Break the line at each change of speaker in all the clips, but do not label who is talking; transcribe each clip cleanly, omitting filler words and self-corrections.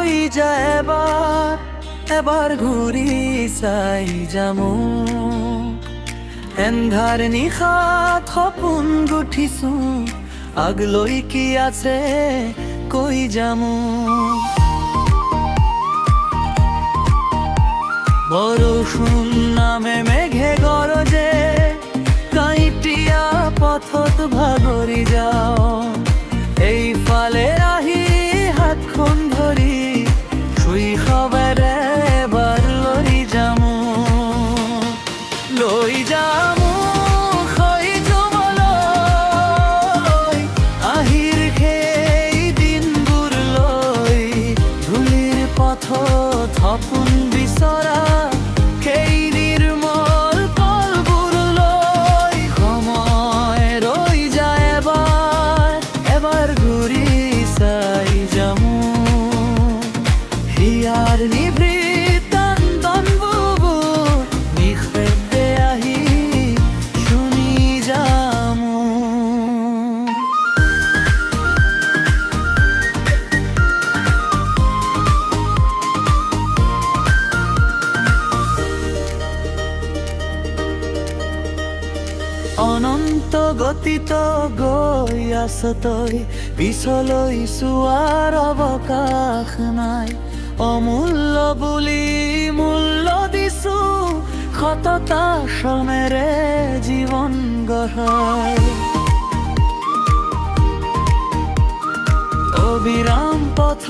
লই যায় এবার এবার ঘুরি চাই যামু এন্ধাৰ নিশাত সপোন গুঠিছো আগলৈ কি আছে কৈ যামু বৰষুণ নামে মেঘে গৰজে কাঁইটিয়া পথত ভাগৰি যাওঁ এইফালে আহি হাতখন ধৰি শৈশৱেৰে এবাৰ লৈ যামু শৈশৱলৈ আহিৰ সেই দিনবোৰলৈ ধূলিৰ পথত সপোন বিচৰা সেই নিৰ্মল পলবোৰলৈ সময় ৰৈ যায় এবাৰ এবাৰ ঘূৰি চাই যামু হিয়াৰ নিভৃত কান্দনবোৰ নিষেধে আহি শুনি যামু অনন্ত গতিত গৈ আছ তই পিছলৈ চোৱাৰ অৱকাশ নাই অমূল্য বুলি মূল্য দিছো সততা শ্ৰমেৰে জীৱন গঢ়াই অবিৰাম পথ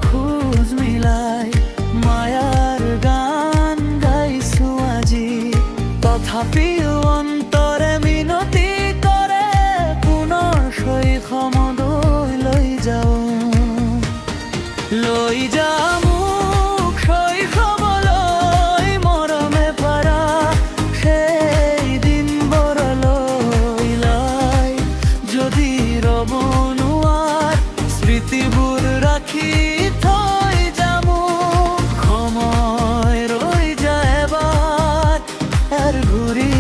খোজ মিলাই মায়াৰ গান গাইছো আজি তথাপিও অন্তৰে মিনতি কৰে পুনৰ শৈশৱলৈ লৈ যাওঁ লৈ যামু শৈশৱলৈ মৰমে পাৰা সেই দিনবোৰলৈ লাই যদি ৰ'ব নোৱাৰ স্মৃতিবোৰ ৰাখি থৈ যামু সময় ৰৈ যায় এবাৰ ঘূৰি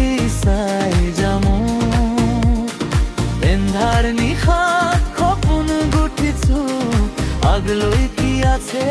চাই যামু এন্ধাৰ নিশাত সপোন গুঠিছো আগলৈ কি আছে